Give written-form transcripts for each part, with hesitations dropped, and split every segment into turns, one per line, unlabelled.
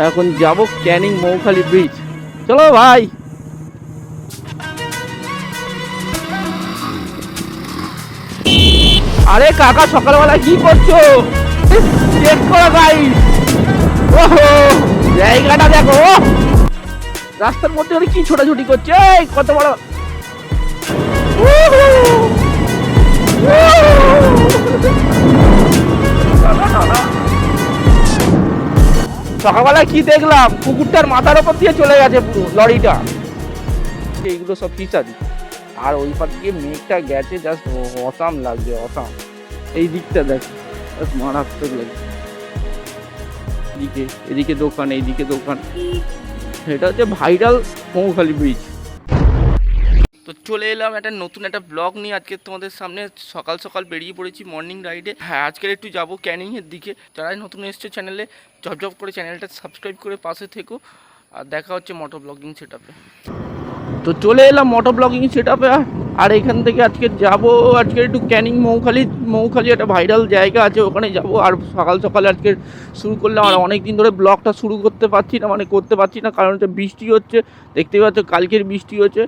এখন যাব ক্যানিং মৌখালি ব্রিজ। চলো ভাই। আরে কাকা সকালবেলা কি করছো? চেক করো গাইস। ওহো জায়গাটা দেখো, রাস্তার মধ্যে কি ছোটাছুটি করছে, এই কত বড়। সকালবেলা কি দেখলাম, কুকুরটার মাথার ওপর দিয়ে চলে গেছে পুরো লরিটা। এইগুলো সব ফিসারি। আর ওই পার দিয়ে মেঘটা গেছে, জাস্ট অসাম লাগছে, অসাম। এই দিকটা দেখ, মারাত্মক লাগছে। এদিকে এদিকে দোকান, এইদিকে দোকান। এটা হচ্ছে ভাইরাল মৌখালি ব্রিজ। তো চলে এলাম একটা নতুন একটা ব্লগ নিয়ে আজকে তোমাদের সামনে। সকাল সকাল বেরিয়ে পড়েছি মর্নিং রাইডে। হ্যাঁ, আজকের একটু যাবো ক্যানিংয়ের দিকে। যারাই নতুন এসছে চ্যানেলে, ঝপঝপ করে চ্যানেলটা সাবস্ক্রাইব করে পাশে থেকো। আর দেখা হচ্ছে মোটো ব্লগিং সেট আপে। তো চলে এলাম মোটো ব্লগিং সেট আপে। আর এখান থেকে আজকে যাব, আজকে একটু ক্যানিং মৌখালি একটা ভাইরাল জায়গা আছে, ওখানে যাব। আর সকাল সকালে আজকে শুরু করলাম। আর অনেক দিন ধরে ব্লগটা শুরু করতে পারছি না, মানে করতে পারছি না, কারণ হচ্ছে বৃষ্টি হচ্ছে। দেখতেই পাচ্ছ কালকের বৃষ্টি হচ্ছে,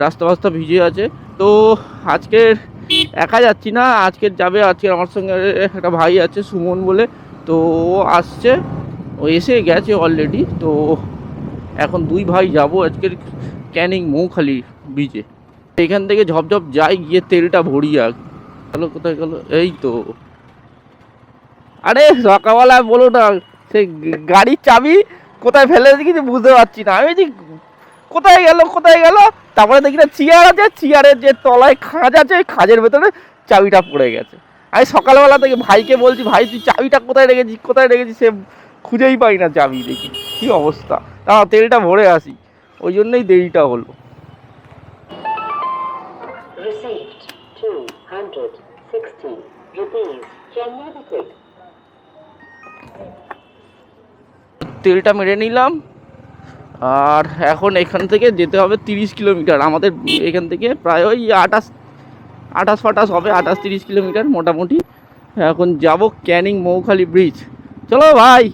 রাস্তা ভিজে আছে। তো আজকের একা যাচ্ছি না, আজকের যাবে, আজকে আমার সঙ্গে একটা ভাই আছে সুমন বলে। তো ও আসছে, ও এসে গেছে অলরেডি। তো এখন দুই ভাই যাব আজকের ক্যানিং মৌখালি ব্রিজে। এখান থেকে ঝপঝপ যাই, গিয়ে তেলটা ভরি। আগ গেলো, কোথায় গেল? এই তো। আরে সকালবেলা বলো না, সেই গাড়ির চাবি কোথায় ফেলে কিছু বুঝতে পারছি না। আমি যে কোথায় গেল, তারপরে দেখি না চেয়ার আছে, চেয়ারের যে তলায় খাঁজ আছে, ওই খাঁজের ভেতরে চাবিটা পড়ে গেছে। আমি সকালবেলা থেকে ভাইকে বলছি, ভাই তুই চাবিটা কোথায় রেখেছিস, সে খুঁজেই পাই না চাবি। দেখি কি অবস্থা। তা তেলটা ভরে আসি, ওই জন্যই দেরিটা হলো। তেলটা মেরে নিলাম। আর এখন এখান থেকে যেতে হবে 30 কিলোমিটার। আমাদের এখান থেকে প্রায় ওই 28 হবে, 28-30 কিলোমিটার মোটামুটি। এখন যাব ক্যানিং মৌখালি ব্রিজ। চলো ভাই।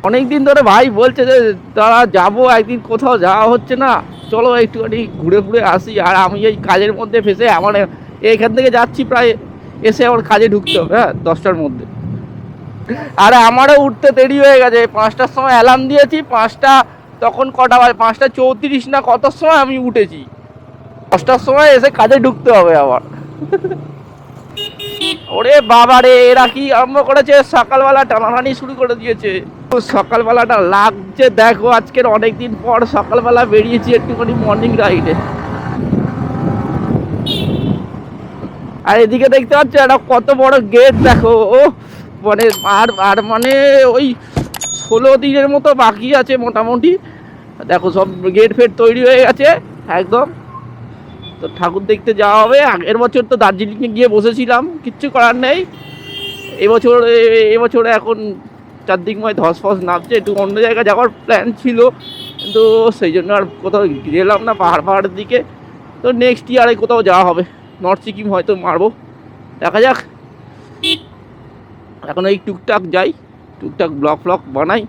অনেক দিন ধরে ভাই বলছে যে তারা যাবো একদিন, কোথাও যাওয়া হচ্ছে না, চলো একটুখানি ঘুরে আসি। আর আমি এই কাজের মধ্যে ফেসে আমার এখান থেকে যাচ্ছি, প্রায় এসে আমার কাজে ঢুকতে হবে, হ্যাঁ 10টার মধ্যে। আরে আমারও উঠতে দেরি হয়ে গেছে, 5টার সময় অ্যালার্ম দিয়েছি, 5টা তখন কটা বাজে, 5টা 34 না কতর সময় আমি উঠেছি। 10টার সময় এসে কাজে ঢুকতে হবে আবার। ওরে বাবা রে, এরা কি আরম্ভ করেছে, সকালবেলা টানাটানি শুরু করে দিয়েছে। সকালবেলাটা লাগছে দেখো, আজকের অনেকদিন পর সকালবেলা বেরিয়েছি একটুখানি মর্নিং রাইডে। আর এদিকে দেখতে পাচ্ছ একটা কত বড় গেট দেখো। ও মানে আর মানে ওই 16 দিনের মতো বাকি আছে মোটামুটি। দেখো সব গেট ফেট তৈরি হয়ে গেছে একদম। তো ঠাকুর দেখতে যাওয়া হবে। আগের বছর তো দার্জিলিংয়ে গিয়ে বসেছিলাম, কিচ্ছু করার নেই। এবছরে এখন চারদিকময় ধসফস নামছে, একটু অন্য জায়গায় যাওয়ার প্ল্যান ছিল, কিন্তু সেই জন্য আর কোথাও গেলাম না পাহাড়ের দিকে। তো নেক্সট ইয়ারে কোথাও যাওয়া হবে, নর্থ সিকিম হয়তো মারবো, দেখা যাক। এখন এই টুকটাক যাই, টুকটাক ব্লগ বানাই,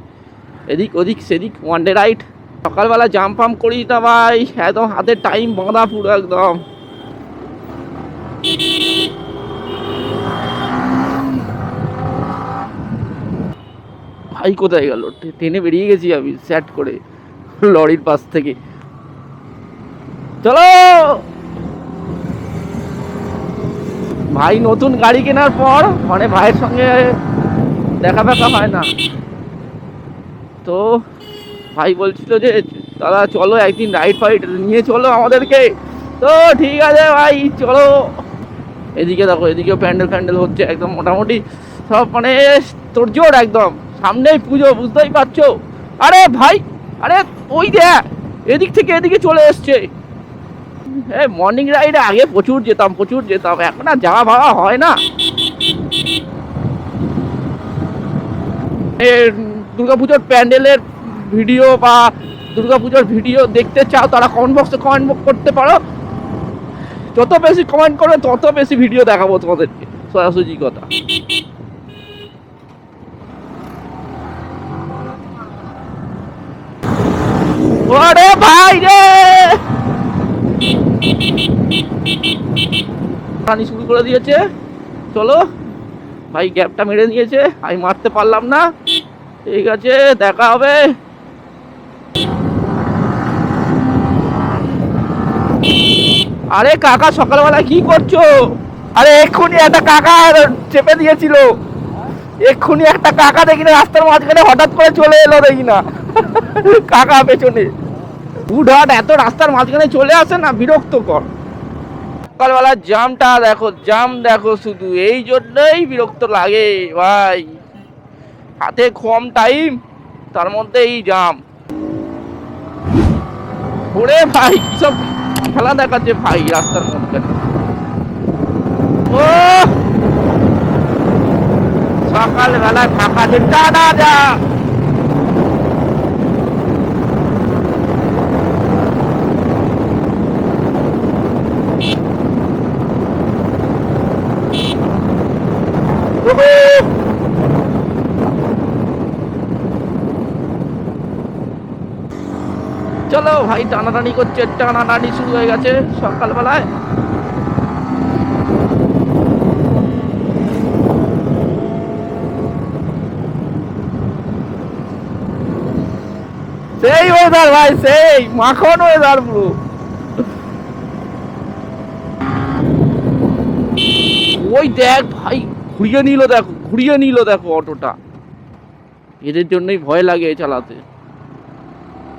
এদিক ওদিক সেদিক, ওয়ান ডে রাইড। সকালবেলা জাম্প ফাম্প করি না ভাই, একদম হাতে টাইম বাঁধা পুরো একদম। ভাই কোথায় গেল? ট্রেনে বেরিয়ে গেছি আমি স্যাট করে লরির পাশ থেকে। চলো ভাই, নতুন গাড়ি কেনার পর মানে ভাইয়ের সঙ্গে দেখা হয় না। তো ভাই বলছিল যে দাদা চলো একদিন রাইড ফাইড নিয়ে চলো আমাদেরকে। তো ঠিক আছে ভাই চলো। এদিকে দেখো, এদিকেও প্যান্ডেল হচ্ছে একদম মোটামুটি সব, মানে তোড়জোড় একদম। সামনেই পুজো, বুঝতেই পারছো। আরে ভাই, আরে ওই দেখ এদিক থেকে এদিকে চলে এসছে। মর্নিং রাইডে আগে প্রচুর যেতাম, এখন আর যাওয়া ভাড়া হয় না। দুর্গাপুজোর প্যান্ডেলের ভিডিও বা দুর্গাপুজোর ভিডিও দেখতে চাও, তারা কমেন্ট বক্সে কমেন্ট করতে পারো। যত বেশি কমেন্ট করবে তত বেশি ভিডিও দেখাবো তোমাদেরকে, সরাসরি কথা। ওরে ভাই রে, পানি শুরু করে দিয়েছে। চলো ভাই, গ্যাপটা মেরে নিয়েছে, আমি মারতে পারলাম না। ঠিক আছে, দেখা হবে। আরে কাকা, সকালবেলা কি করছো? আরে এক্ষুনি একটা কাকা চেপে দিয়েছিল, এক্ষুনি একটা কাকা দেখি না রাস্তার মাঝখানে হঠাৎ করে চলে এলো দেখি না। কাকা পেছনে হুটহাট এত রাস্তার মাঝখানে চলে আসে না, বিরক্তকর। সকালবেলা জামটা দেখো, জাম দেখো শুধু, এই জন্যই বিরক্ত লাগে ভাই। হাতে কম টাইম, তার মধ্যে এই জাম। ওরে ভাই, কিসব খেলা দেখাচ্ছে ভাই রাস্তার মধ্যে। ও সকালবেলায় ফাঁকা যে টানা যা। চলো ভাই, টানাটানি করছে, টানাটানি শুরু হয়ে গেছে সকালবেলায়। সেই ওয়েদার ভাই, সেই মাখন ওয়েদার পুরো। ওই দেখ ভাই, ঘুরিয়ে নিল দেখো, ঘুরিয়ে নিল দেখো অটোটা। এদের জন্যই ভয় লাগে চালাতে।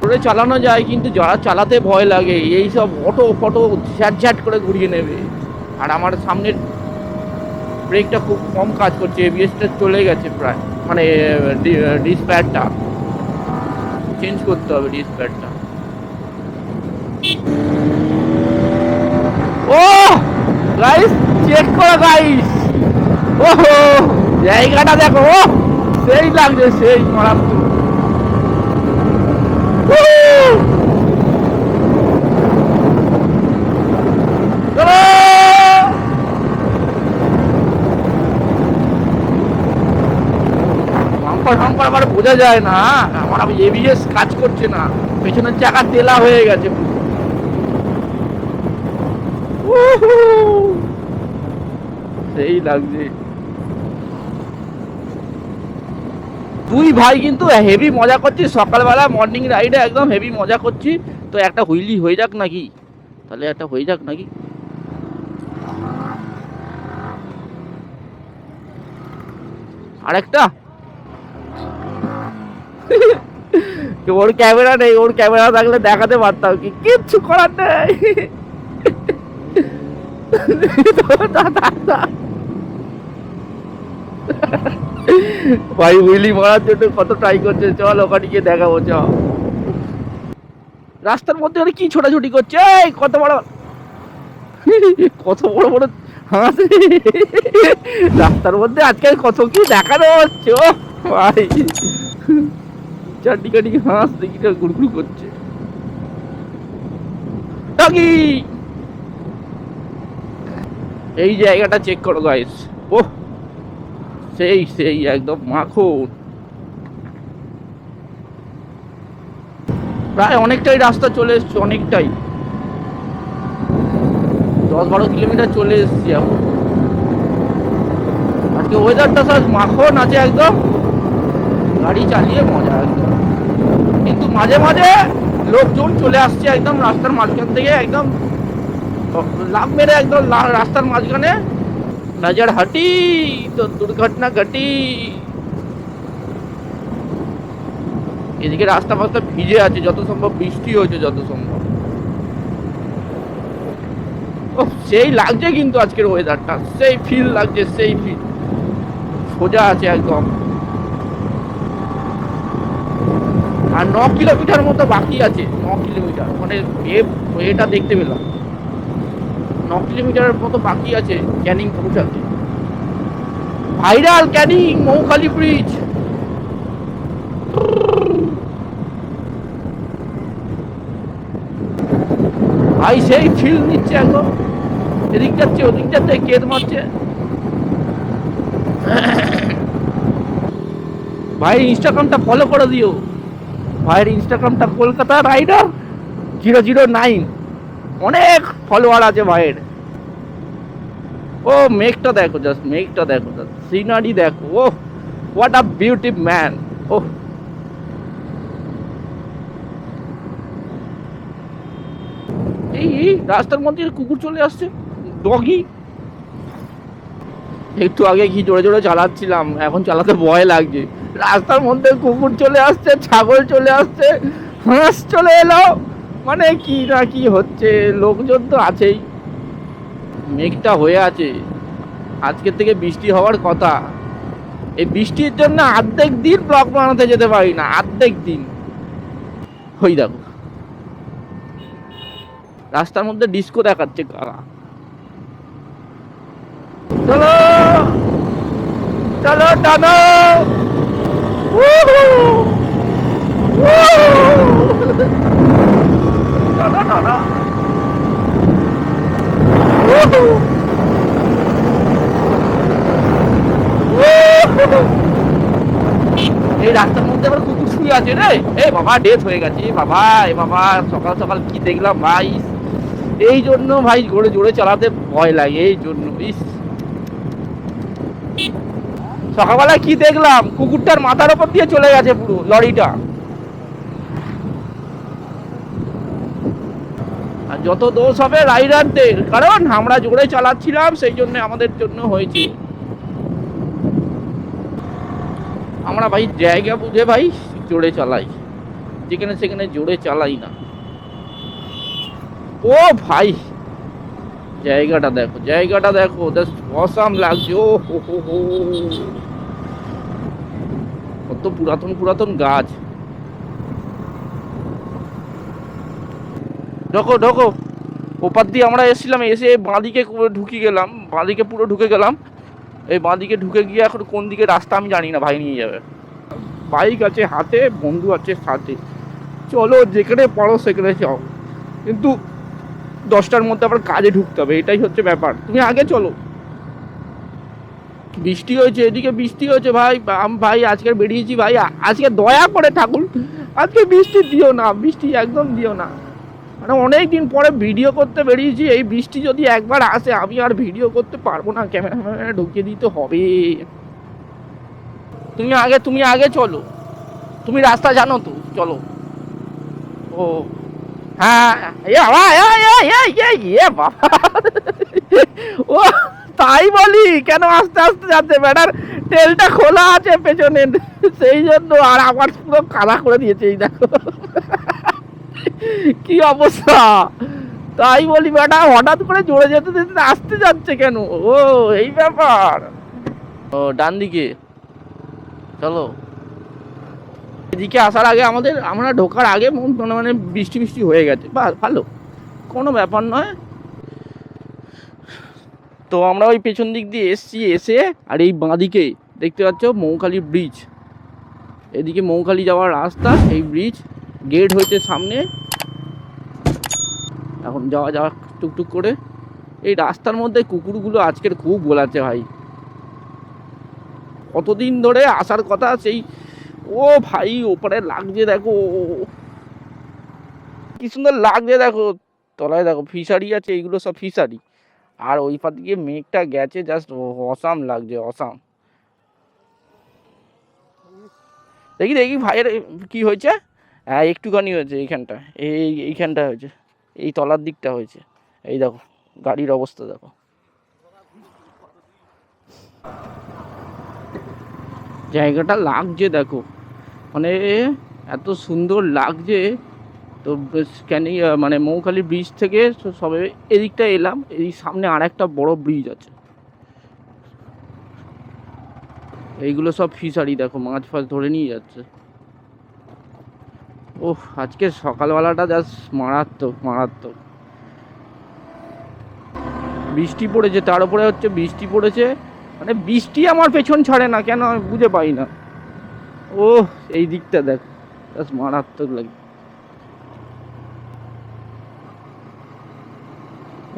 করে চালানো যায়, কিন্তু যারা চালাতে ভয় লাগে এই সব অটো ফটো ঝ্যাট ঝ্যাট করে ঘুরিয়ে নেবে। আর আমার সামনের ব্রেকটা খুব কম কাজ করছে, এবিএসটা চলে গেছে প্রায়, মানে ডিসপ্যাডটা চেঞ্জ করতে হবে, ডিসপ্যাডটা। ও গাইস, চেক করো গাইস, ওহো জায়গাটা দেখো, ও সেই লাগছে, সেই মারাত্মক। আবার বোঝা যায় না, আমার এবিএস কাজ করছে না, পেছনের চাকা তেলা হয়ে গেছে। সেই লাগছে। দুই ভাই কিন্তু হেভি মজা করছি সকালবেলা, মর্নিং রাইডে একদম হেভি মজা করছি। তো একটা হুইলি হয়ে যাক নাকি, তাহলে একটা হয়ে যাক নাকি। আরেকটা ওর ক্যামেরা নেই, ওর ক্যামেরা থাকলে দেখাতে পারতাম, কি কিচ্ছু করার নেই। ভাই হুইলি মারার জন্য কত ট্রাই করছে, চল ওখানে গিয়ে দেখাবো। চ রাস্তার মধ্যে কি ছোটাছুটি করছে, কত বড় কত বড় বড় হাঁস রাস্তার মধ্যে আজকাল কত কি দেখানো হচ্ছে। ও ভাই, চারদিকে হাঁস দেখি গুড়গুড় করছে। এই জায়গাটা চেক করো গাইস, ও সেই সেই একদম মাখন। প্রায় অনেকটাই রাস্তা চলে এসছে, অনেকটাই 10-12 কিলোমিটার চলে এসছি এখন। আজকে ওয়েদারটা সব মাখন আছে একদম, গাড়ি চালিয়ে মজা একদম। কিন্তু মাঝে মাঝে লোকজন চলে আসছে একদম রাস্তার মাঝখান থেকে, একদম লাভ মেরে একদম রাস্তার মাঝখানে নজর হাটি তো দুর্ঘটনা ঘটি। এদিকে রাস্তা ফাস্তা ভিজে আছে, যত সম্ভব বৃষ্টি হয়েছে যত সম্ভব। ও সেই লাগছে কিন্তু আজকের ওয়েদারটা, সেই ফিল লাগছে, সেই ফিল সোজা আছে একদম। আর 9 কিলোমিটার মতো বাকি আছে, 9 কিলোমিটার মানে এটা দেখতে পেলাম 9 কিলোমিটারের মতো বাকি আছে ক্যানিং পৌঁছাতে। Viral Canning Moukhali bridge. ভাই সেই ফিল নিচ্ছে একদম, এদিক যাচ্ছে ওদিক যাচ্ছে, কেদ মারছে। ভাই ইনস্টাগ্রামটা ফলো করে দিও ভাইয়ের ইনস্টাগ্রামটা কলকাতা রাইডার 009, অনেক ফলোয়ার আছে ভাইয়ের। ও মেঘটা দেখো, জাস্ট মেঘটা দেখো, জাস্ট সিনারি দেখো। ও হোয়াট আ বিউটি ম্যান। ও এই রাস্তার মধ্যে কুকুর চলে আসছে, ডগি। একটু আগে কি জোরে জোরে চালাচ্ছিলাম, এখন চালাতে ভয় লাগছে। রাস্তার মধ্যে কুকুর চলে আসছে, ছাগল চলে আসছে, হাঁস চলে এলো, মানে কি না কি হচ্ছে। লোকজন তো আছেই, মেঘটা হয়ে আছে, আজকের থেকে বৃষ্টি হওয়ার কথা। এই বৃষ্টির জন্য অর্ধেক দিন ব্লগ বানাতে যেতে পারি না, অর্ধেক দিন। হই দেখো রাস্তার মধ্যে ডিস্কো দেখাচ্ছে কারা। চলো চলো টানো, টানো টানো। এই রাস্তার মধ্যে আবার কুকুর শুয়ে আছে রে। এ বাবা ডেথ হয়ে গেছে বাবা, এ বাবা সকাল সকাল কি দেখলাম ভাই। এই জন্য ভাই জোরে জোরে চালাতে ভয় লাগে, এই জন্য। ইস সকালবেলা কি দেখলাম, কুকুরটার মাথার উপর দিয়ে চলে গেছে পুরো লরিটা। আর যত দোষ হবে রাইডারদের, কারণ আমরা জোরে চালাচ্ছিলাম, সেই জন্য আমাদের জন্য হয়েছে। আমরা ভাই জায়গা বুঝে ভাই জোরে চালাই, যেখানে সেখানে জোরে চালাই না। ও ভাই জায়গাটা দেখো, জায়গাটা দেখো, জাস্ট অসাম লাগছে। ও হো হো হো, কত পুরাতন পুরাতন গাছ। ঢোকো ঢোকো। ওপার দিয়ে আমরা এসেছিলাম, এসে বাঁদিকে ঢুকে গেলাম, বাঁদিকে পুরো ঢুকে গেলাম। এই বাঁদিকে ঢুকে গিয়ে এখন কোন দিকে রাস্তা আমি জানি না, ভাই নিয়ে যাবে। বাইক আছে হাতে, বন্ধু আছে সাথে, চলো যেখানে পারো সেখানে যাও, কিন্তু 10টার মধ্যে আবার কাজে ঢুকতে হবে, এটাই হচ্ছে ব্যাপার। তুমি আগে চলো। বৃষ্টি হয়েছে, এদিকে বৃষ্টি হয়েছে ভাই। ভাই আজকে বেরিয়েছি ভাই, আজকে দয়া করে ঠাকুর আজকে বৃষ্টি দিও না, বৃষ্টি একদম দিও না। মানে অনেক দিন পরে ভিডিও করতে বেরিয়েছি, এই বৃষ্টি যদি একবার আসে আমি আর ভিডিও করতে পারবো না, ক্যামেরা ঢুকিয়ে দিতে হবে। তুমি আগে চলো, তুমি রাস্তা জানো তো, চলো। ও হ্যাঁ, বাবা ও তাই বলি, কেন আস্তে আস্তে যাচ্ছে, ব্যাটার তেলটা খোলা আছে পেছনে, সেই জন্য। আর আমার পুরো কাদা করে দিয়েছে, এই দেখো কি অবস্থা। তাই বলি বেটা, হঠাৎ করে জোরে যেতে যেতে আসতে যাচ্ছে কেন। ও এই ব্যাপার। ও ডান দিকে চলো। এদিকে আসার আগে আমরা ঢোকার আগে মানে বৃষ্টি বৃষ্টি হয়ে গেছে, বা ভালো, কোনো ব্যাপার নয়। তো আমরা ওই পেছন দিক দিয়ে এসে, আর এই বাঁদিকে দেখতে পাচ্ছ মৌখালি ব্রিজ, এদিকে মৌখালি যাওয়ার রাস্তা, এই ব্রিজ গেট হয়েছে সামনে, এখন যাওয়া যাওয়া টুকটুক করে। এই রাস্তার মধ্যে কুকুরগুলো আজকের খুব গোলাচ্ছে ভাই, কতদিন ধরে আসার কথা সেই। ও ভাই ওপরে লাগছে দেখো, কি সুন্দর লাগছে দেখো, তলায় দেখো ফিশারি আছে, এইগুলো সব ফিশারি। আর ওই পার দিকে মেঘটা গেছে, জাস্ট অসাম লাগছে, অসাম। দেখি দেখি ভাইয়ের কি হয়েছে। হ্যাঁ একটুখানি হয়েছে এইখানটা, এইখানটা হয়েছে, এই তলার দিকটা হয়েছে। এই দেখো গাড়ির অবস্থা দেখো। জায়গাটা লাগছে দেখো, মানে এত সুন্দর লাগছে। তো মানে মৌখালি ব্রিজ থেকে সবে এদিকটা এলাম, এই সামনে আর একটা বড় ব্রিজ আছে, এইগুলো সব ফিশারি দেখো, মাছ ফাছ ধরে নিয়ে যাচ্ছে। ওহ আজকে সকালবেলাটা জাস্ট মারাত্মক মারাত্মক। বৃষ্টি পড়েছে, তার উপরে হচ্ছে বৃষ্টি পড়েছে, মানে বৃষ্টি আমার পেছন ছাড়ে না কেন আমি বুঝে পাই না। ও এই দিকটা দেখ, জাস্ট মারাত্মক লাগে।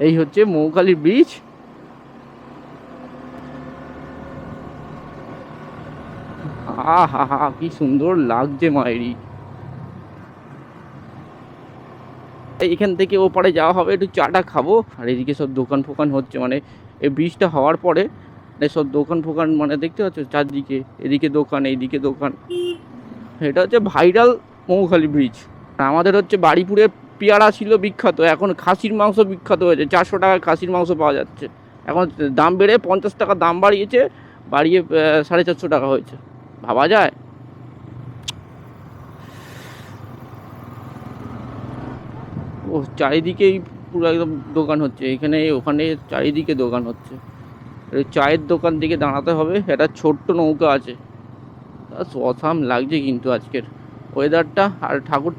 এই হচ্ছে মৌখালি ব্রিজ। আহা হা কি সুন্দর লাগছে মায়েরি। এখান থেকে ওপারে যাওয়া হবে, একটু চাটা খাবো। আর এদিকে সব দোকান ফোকান হচ্ছে, মানে এই ব্রিজটা হওয়ার পরে সব দোকান ফোকান, মানে দেখতে পাচ্ছ চারদিকে, এদিকে দোকান এইদিকে দোকান। এটা হচ্ছে ভাইরাল মৌখালি ব্রিজ। আমাদের হচ্ছে বাড়িপুরে পেয়ারা ছিল বিখ্যাত, এখন খাসির মাংস বিখ্যাত হয়েছে। 400 টাকায় খাসির মাংস পাওয়া যাচ্ছে। এখন দাম বেড়ে 50 টাকা দাম বাড়িয়েছে, বাড়িয়ে 450 টাকা হয়েছে। ভাবা যায়? ও চারিদিকেই পুরো একদম দোকান হচ্ছে, এখানে ওখানে চারিদিকে দোকান হচ্ছে। চায়ের দোকান দিকে দাঁড়াতে হবে। একটা ছোট্ট নৌকা আছে, অসাম লাগছে কিন্তু আজকের ওয়েদারটা। আর ঠাকুর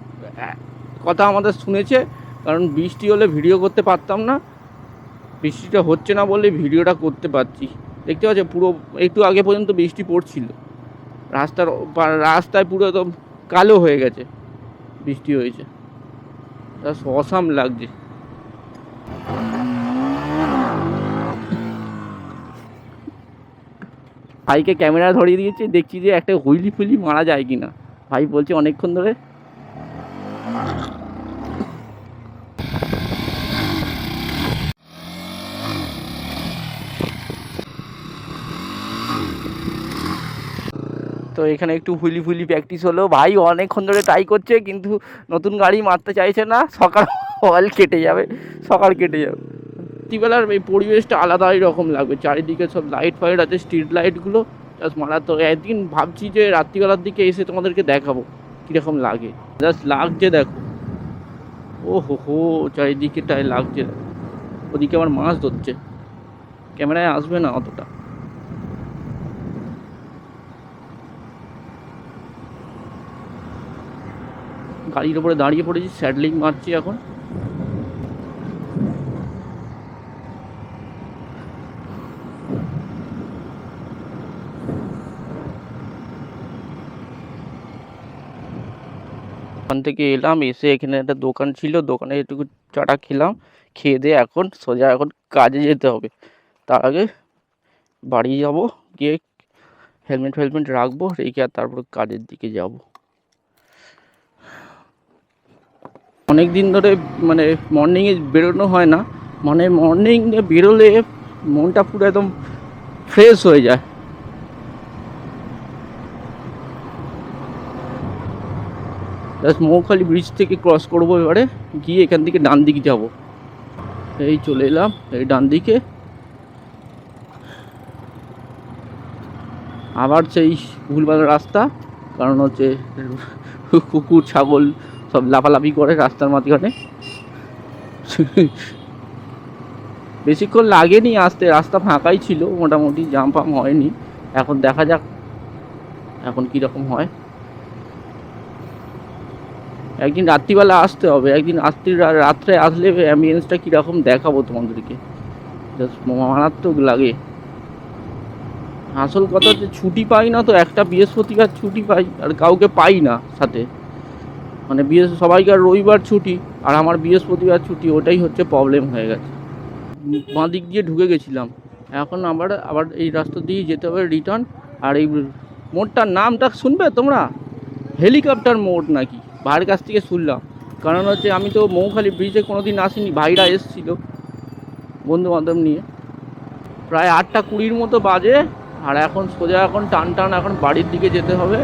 কথা আমাদের শুনেছে, কারণ বৃষ্টি হলে ভিডিও করতে পারতাম না, বৃষ্টিটা হচ্ছে না বলে ভিডিওটা করতে পারছি। দেখতে পাচ্ছ পুরো একটু আগে পর্যন্ত বৃষ্টি পড়ছিল, রাস্তায় পুরো একদম কালো হয়ে গেছে, বৃষ্টি হয়েছে। অসাম লাগছে। ভাইকে ক্যামেরা ধরিয়ে দিয়েছে, দেখছি যে একটা হুইলি ফুইলি মারা যায় কিনা। ভাই বলছে অনেকক্ষণ ধরে। তো এখানে একটু হুইলি ফুইলি প্র্যাকটিস হলো। ভাই অনেকক্ষণ ধরে ট্রাই করছে, কিন্তু নতুন গাড়ি মারতে চাইছে না। সকাল কেটে যাবে, সকাল কেটে যাবে। রাত্রিবেলার এই পরিবেশটা আলাদাই রকম লাগবে, চারিদিকে সব লাইট ফাইট আছে, স্ট্রিট লাইটগুলো জাস্ট মারাত্মক। একদিন ভাবছি যে রাত্রিবেলার দিকে এসে তোমাদেরকে দেখাবো কীরকম লাগে। জাস্ট লাগছে দেখো, ও হো চারিদিকেটাই লাগছে। ওদিকে আমার মাছ ধরছে, ক্যামেরায় আসবে না অতটা। গাড়ির ওপরে দাঁড়িয়ে পড়েছি, স্যাডলিং মারছি এখন। ওখান থেকে এলাম, এসে এখানে একটা দোকান ছিল, দোকানে একটু চাটা খেলাম। খেয়ে দিয়ে এখন সোজা এখন কাজে যেতে হবে। তার আগে বাড়ি যাব, গিয়ে হেলমেট ফেলমেট রাখবো, রেখে আর তারপর কাজের দিকে যাব। অনেক দিন ধরে মানে মর্নিংয়ে বেরোনো হয় না, মানে মর্নিংয়ে বেরোলে মনটা পুরো একদম ফ্রেশ হয়ে যায়। জাস্ট মৌখালি ব্রিজ থেকে ক্রস করবো, এবারে গিয়ে এখান থেকে ডান দিকে যাব। এই চলে এলাম এই ডান দিকে, আবার সেই ভুলভাল রাস্তা, কারণ হচ্ছে কুকুর ছাগল সব লাফালাফি করে রাস্তার মাঝখানে। বেশিক্ষণ লাগেনি আসতে, রাস্তা ফাঁকাই ছিল মোটামুটি, জাম ফাম হয়নি। এখন দেখা যাক এখন কীরকম হয়। একদিন রাত্রিবেলা আসতে হবে, একদিন রাত্রে আসলে অ্যাম্বিয়েন্সটা কীরকম দেখাবো তোমাদেরকে, জাস্ট মারাত্মক লাগে। আসল কথা হচ্ছে ছুটি পাই না তো, একটা বৃহস্পতিবার ছুটি পাই আর কাউকে পাই না সাথে, মানে সবাইকার রবিবার ছুটি আর আমার বৃহস্পতিবার ছুটি, ওটাই হচ্ছে প্রবলেম হয়ে গেছে। বাঁ দিক দিয়ে ঢুকে গেছিলাম, এখন আবার এই রাস্তা দিয়ে যেতে হবে রিটার্ন। আর এই মোড়টার নামটা শুনবে তোমরা, হেলিকপ্টার মোড় নাকি, ভাইয়ের কাছ থেকে শুনলাম। কারণ হচ্ছে আমি তো মৌখালি ব্রিজে কোনো দিন আসিনি, ভাইরা এসেছিল বন্ধু বান্ধব নিয়ে। প্রায় 8:20 মতো বাজে, আর এখন সোজা এখন টান এখন বাড়ির দিকে যেতে হবে।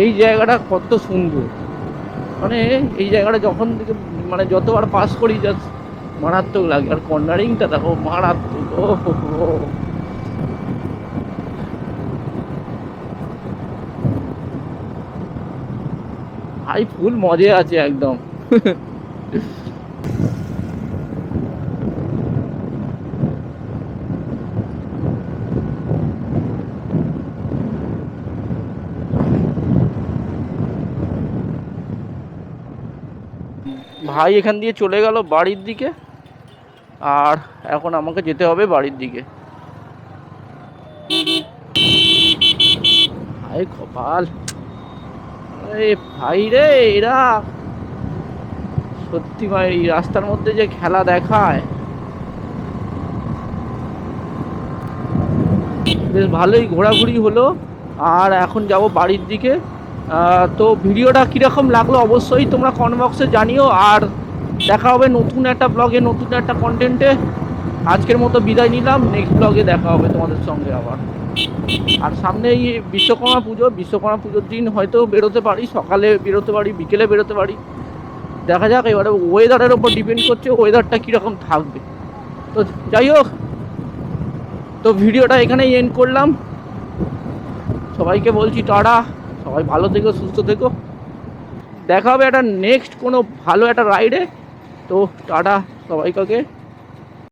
এই জায়গাটা কত সুন্দর, মানে এই জায়গাটা যখন থেকে মানে যতবার পাস করি জাস্ট মারাত্মক লাগে। আর কর্নারিংটা দেখো মারাত্মক, ও ভাই ফুল মজা আছে একদম। ভাই এখান দিয়ে চলে গেল বাড়ির দিকে, আর এখন আমাকে যেতে হবে বাড়ির দিকে। ভাই কপাল, আরে ভাই রে, এরা সত্যি ভাই এই রাস্তার মধ্যে যে খেলা দেখায়, বেশ ভালোই ঘোরাঘুরি হলো। আর এখন যাব বাড়ির দিকে। তো ভিডিওটা কীরকম লাগলো অবশ্যই তোমরা কমেন্ট বক্সে জানিও। আর দেখা হবে নতুন একটা ব্লগে, নতুন একটা কন্টেন্টে। আজকের মতো বিদায় নিলাম, নেক্সট ব্লগে দেখা হবে তোমাদের সঙ্গে আবার। আর সামনে এই বিশ্বকর্মা পুজোর দিন হয়তো বেরোতে পারি, সকালে বেরোতে পারি, বিকেলে বেরোতে পারি, দেখা যাক। এবারে ওয়েদারের ওপর ডিপেন্ড করছে ওয়েদারটা কীরকম থাকবে। তো যাই হোক, তো ভিডিওটা এখানেই এন্ড করলাম। সবাইকে বলছি টাটা, সবাই ভালো থেকো, সুস্থ থেকো। দেখা হবে একটা নেক্সট কোনো ভালো একটা রাইডে। তো টাটা সবাইকে।